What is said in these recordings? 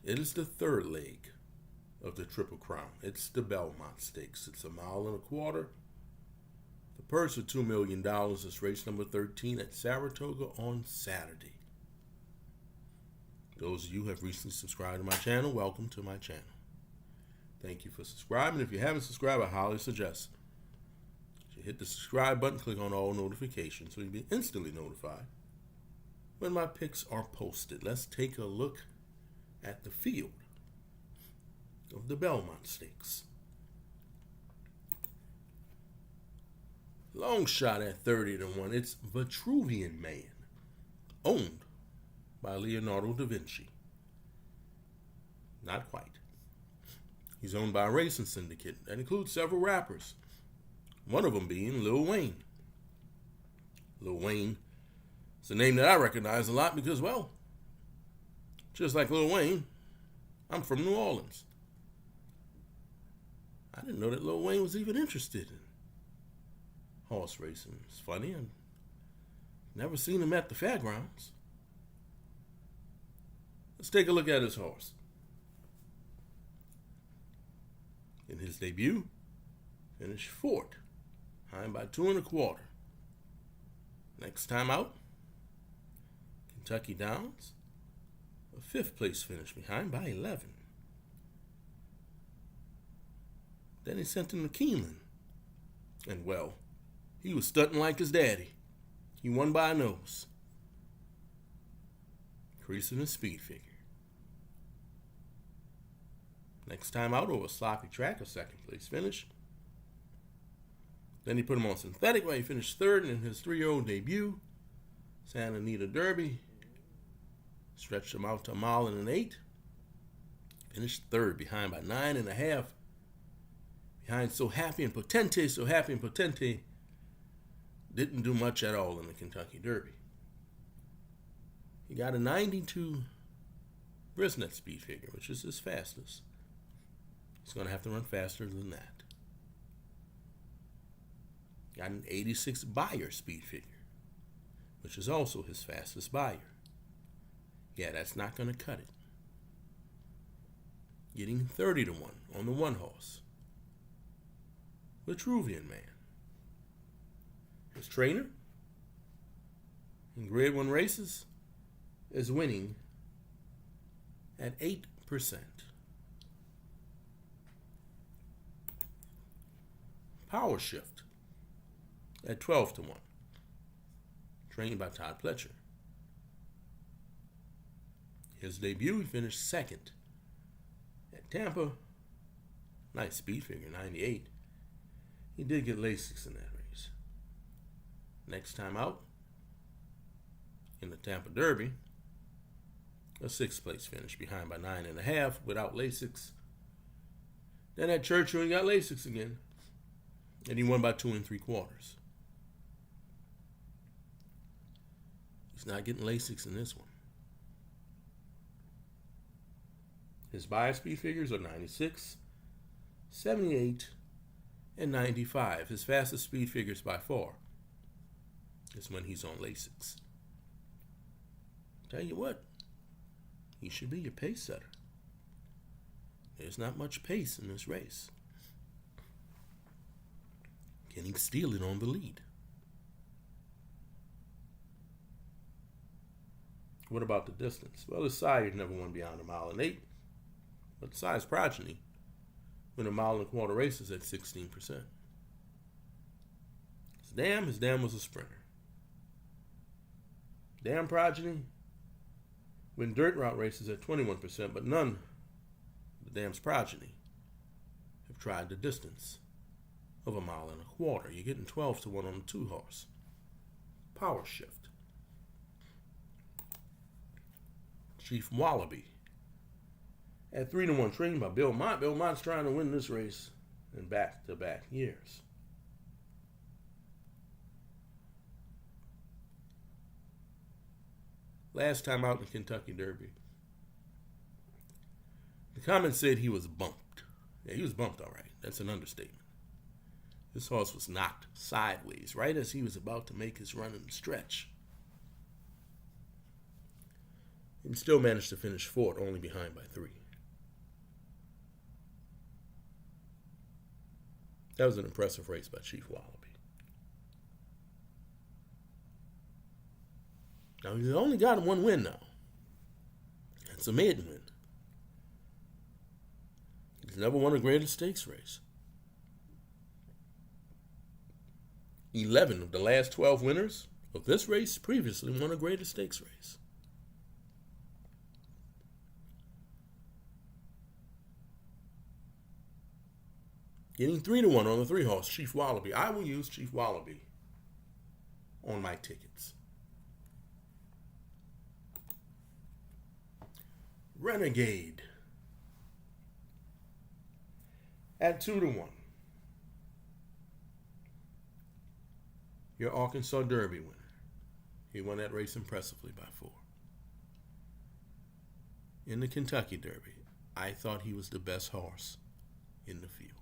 It is the third leg of the Triple Crown. It's the Belmont Stakes. It's 1.25 miles. The purse of $2 million is race number 13 at Saratoga on Saturday. Those of you who have recently subscribed to my channel, welcome to my channel. Thank you for subscribing. If you haven't subscribed, I highly suggest you hit the subscribe button, click on all notifications so you'll be instantly notified when my picks are posted. Let's take a look at the field of the Belmont Stakes. Long shot at 30-1. It's Vitruvian Man, owned by Leonardo da Vinci. Not quite. He's owned by a racing syndicate that includes several rappers, one of them being Lil Wayne. Lil Wayne is a name that I recognize a lot because, well, just like Lil Wayne, I'm from New Orleans. I didn't know that Lil Wayne was even interested in horse racing. It's funny, I've never seen him at the fairgrounds. Let's take a look at his horse. In his debut, finished fourth, behind by 2.25. Next time out, Kentucky Downs, a fifth place finish, behind by 11. Then he sent him to Keeneland, and well, he was stunting like his daddy. He won by a nose, increasing his speed figure. Next time out, over a sloppy track, a second place finish. Then he put him on synthetic, where he finished third in his 3-year-old debut, Santa Anita Derby. Stretched him out to 1.8 miles. Finished third, behind by 9.5. Behind So Happy and Potente. So Happy and Potente didn't do much at all in the Kentucky Derby. He got a 92 Brisnet speed figure, which is his fastest. He's going to have to run faster than that. Got an 86 Beyer speed figure, which is also his fastest Beyer. Yeah, that's not going to cut it. Getting 30-1 on the one horse, Vitruvian Man. His trainer in Grade 1 races is winning at 8%. Power Shift at 12-1. Trained by Todd Pletcher. His debut, he finished second at Tampa. Nice speed figure, 98. He did get Lasix in that race. Next time out, in the Tampa Derby, a sixth place finish, behind by 9.5 without Lasix. Then at Churchill, he got Lasix again, and he won by 2.75. He's not getting Lasix in this one. His Beyer speed figures are 96, 78, and 95. His fastest speed figures by far is when he's on Lasix. Tell you what, he should be your pace setter. There's not much pace in this race. Can he steal it on the lead? What about the distance? Well, his sire never won beyond 1.8 miles, but the sire's progeny win 1.25 mile races at 16%. His dam was a sprinter. Dam progeny win dirt route races at 21%, but none of the dam's progeny have tried the distance of 1.25 miles. You're getting 12-1 on the two horse. Power Shift. Chief Wallaby at 3-1, trained by Belmont. Belmont's trying to win this race in back-to-back years. Last time out in the Kentucky Derby, the comments said he was bumped. Yeah, he was bumped all right. That's an understatement. This horse was knocked sideways right as he was about to make his run in the stretch. and still managed to finish fourth, only behind by 3. That was an impressive race by Chief Wallaby. Now, he's only got 1 win now. It's a maiden win. He's never won a Greater Stakes race. 11 of the last 12 winners of this race previously won a Greater Stakes race. Getting 3-1 on the 3-horse, Chief Wallaby. I will use Chief Wallaby on my tickets. Renegade at 2-1. Your Arkansas Derby winner. He won that race impressively by 4. In the Kentucky Derby, I thought he was the best horse in the field.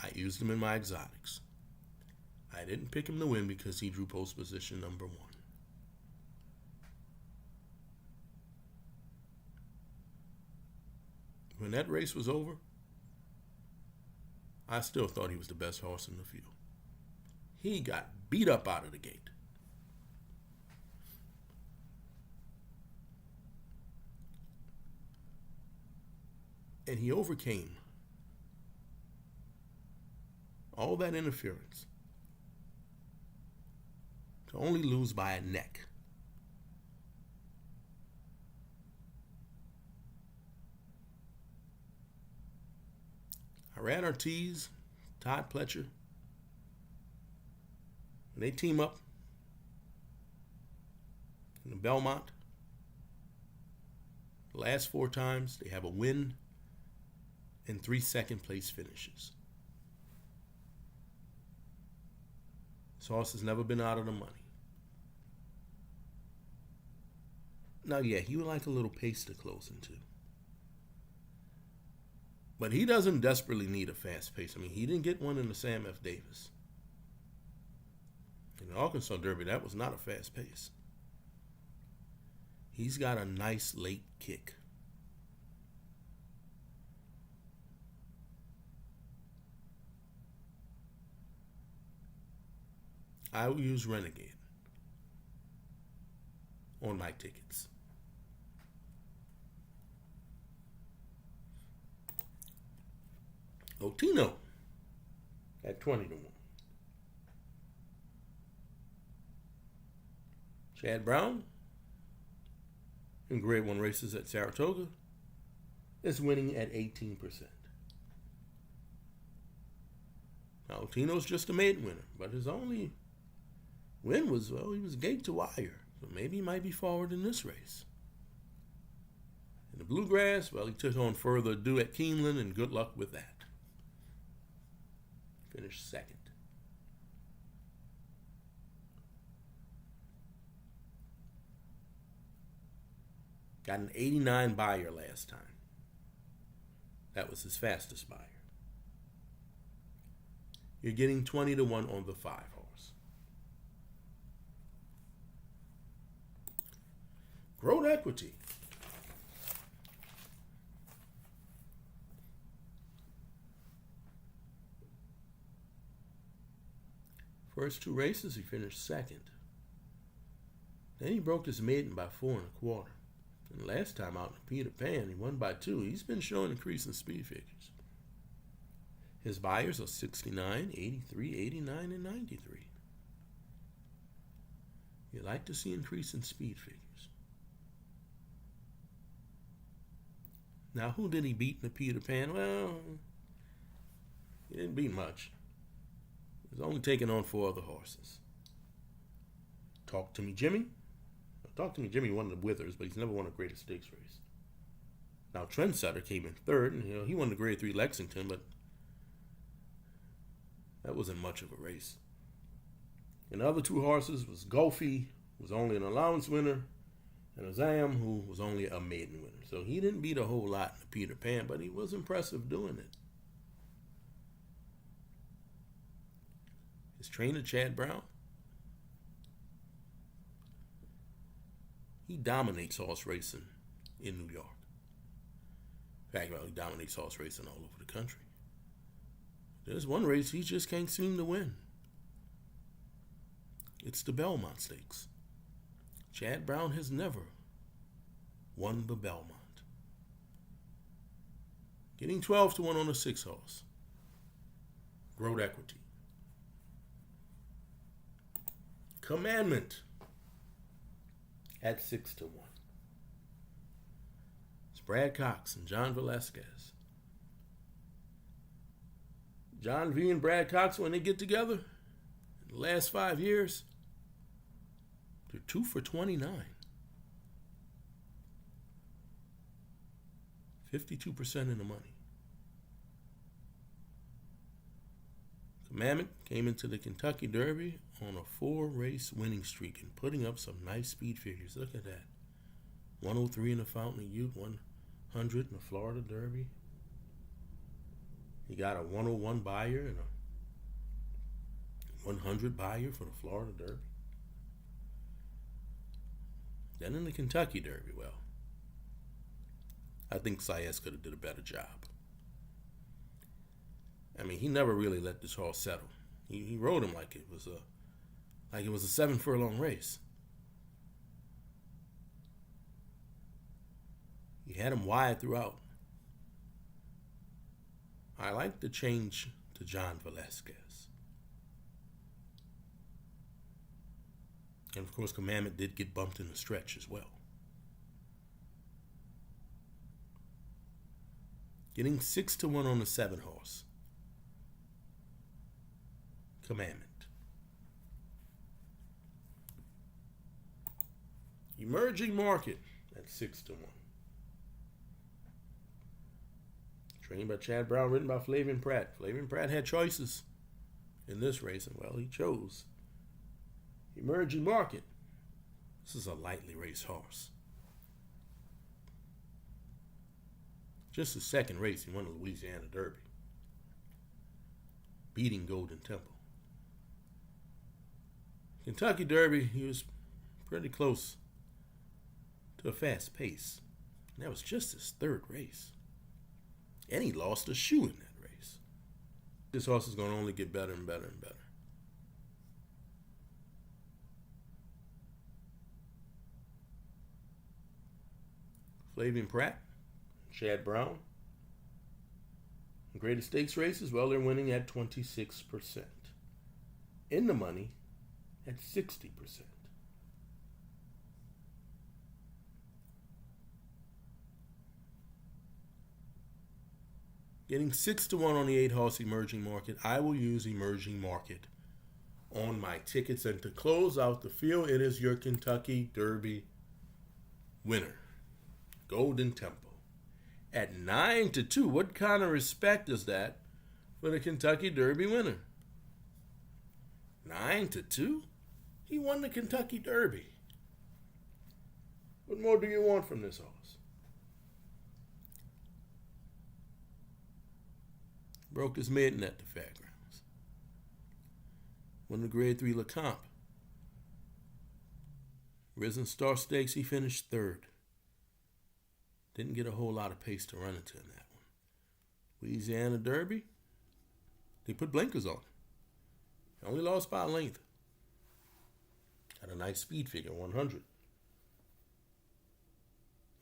I used him in my exotics. I didn't pick him to win because he drew post position number 1. When that race was over, I still thought he was the best horse in the field. He got beat up out of the gate. And he overcame all that interference to only lose by a neck. Iran Ortiz, Todd Pletcher, when they team up in the Belmont, the last 4 times they have a win and 3 second-place finishes. This horse has never been out of the money. Now, yeah, he would like a little pace to close into. But he doesn't desperately need a fast pace. I mean, he didn't get one in the Sam F. Davis. In the Arkansas Derby, that was not a fast pace. He's got a nice late kick. I will use Renegade on my tickets. Oino at 20-1. Chad Brown in Grade 1 races at Saratoga is winning at 18%. Now, Oino's just a maiden winner, but his only win was, well, he was gate to wire. So maybe he might be forward in this race. In the Bluegrass, well, he took on Further Ado at Keeneland, and good luck with that. Finished second. Got an 89 buyer last time. That was his fastest buyer. You're getting 20-1 on the 5-horse. Growth Equity. First 2 races, he finished second. Then he broke his maiden by 4 1/4. And last time out in Peter Pan, he won by 2. He's been showing increasing speed figures. His buyers are 69, 83, 89, and 93. You like to see increasing speed figures. Now, who did he beat in the Peter Pan? Well, he didn't beat much. He was only taking on 4 other horses. Talk to Me Jimmy. Talk to Me Jimmy won the Withers, but he's never won a Greater Stakes race. Now, Trendsetter came in 3rd, and he won the Grade 3 Lexington, but that wasn't much of a race. And the other 2 horses was Golfy, who was only an allowance winner, and Azam, who was only a maiden winner. So he didn't beat a whole lot in the Peter Pan, but he was impressive doing it. His trainer, Chad Brown, he dominates horse racing in New York. In fact, he dominates horse racing all over the country. There's one race he just can't seem to win. It's the Belmont Stakes. Chad Brown has never won the Belmont. Getting 12 to 1 on a 6 horse. Growth equity. Commandment at 6 to 1. It's Brad Cox and John Velasquez. John V and Brad Cox, when they get together, in the last 5 years, they're 2 for 29. 52% in the money. Commandment came into the Kentucky Derby on a 4-race winning streak and putting up some nice speed figures. Look at that. 103 in the Fountain of Youth, 100 in the Florida Derby. He got a 101 buyer and a 100 buyer for the Florida Derby. Then in the Kentucky Derby, well, I think Saez could have did a better job. I mean, he never really let this horse settle. He rode him like it was a 7 furlong race. He had him wide throughout. I like the change to John Velasquez. And of course, Commandment did get bumped in the stretch as well. Getting 6 to 1 on the 7 horse. Commandment. Emerging Market at 6 to 1. Trained by Chad Brown, written by Flavien Prat. Flavien Prat had choices in this race, and well, he chose Emerging Market. This is a lightly raced horse. Just his second race, he won the Louisiana Derby, beating Golden Temple. Kentucky Derby, he was pretty close to a fast pace. And that was just his 3rd race. And he lost a shoe in that race. This horse is going to only get better and better and better. Flavien Prat, Chad Brown. Greatest stakes races, well, they're winning at 26%. In the money at 60%. Getting 6 to 1 on the 8 horse Emerging Market. I will use Emerging Market on my tickets. And to close out the field, it is your Kentucky Derby winner, Golden Temple. At 9 to 2, what kind of respect is that for the Kentucky Derby winner? 9 to 2? He won the Kentucky Derby. What more do you want from this horse? Broke his maiden at the fairgrounds. Won the Grade 3 LeCompte. Risen Star Stakes, he finished 3rd. Didn't get a whole lot of pace to run into in that one. Louisiana Derby, they put blinkers on. Only lost by a length. Had a nice speed figure, 100.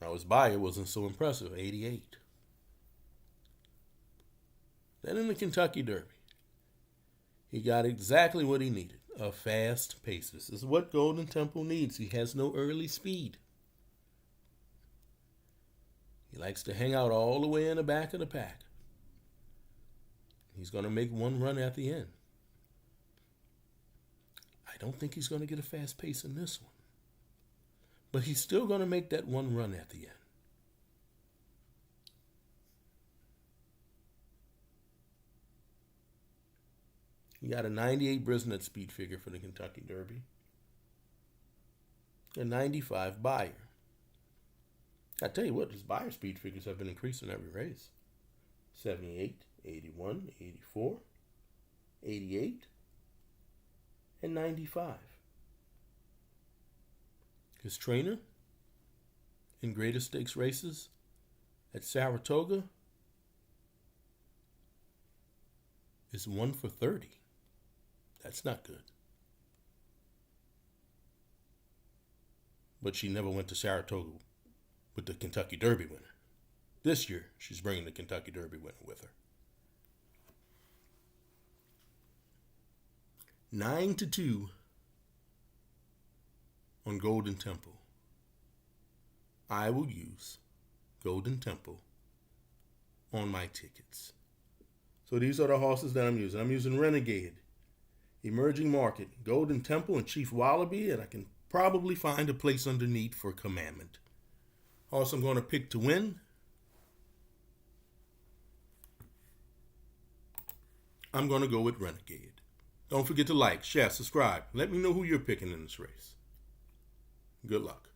Now his buyer wasn't so impressive, 88. Then in the Kentucky Derby, he got exactly what he needed, a fast pace. This is what Golden Temple needs. He has no early speed. He likes to hang out all the way in the back of the pack. He's going to make one run at the end. I don't think he's going to get a fast pace in this one. But he's still going to make that one run at the end. He got a 98 Brisnet speed figure for the Kentucky Derby. A 95 buyer. I tell you what, his buyer speed figures have been increasing every race. 78, 81, 84, 88, and 95. His trainer, in greater stakes races at Saratoga is 1 for 30. That's not good. But she never went to Saratoga with the Kentucky Derby winner. This year, she's bringing the Kentucky Derby winner with her. 9-2 on Golden Temple. I will use Golden Temple on my tickets. So these are the horses that I'm using. I'm using Renegade, Emerging Market, Golden Temple, and Chief Wallaby, and I can probably find a place underneath for Commandment. Horse I'm going to pick to win, I'm going to go with Renegade. Don't forget to like, share, subscribe. Let me know who you're picking in this race. Good luck.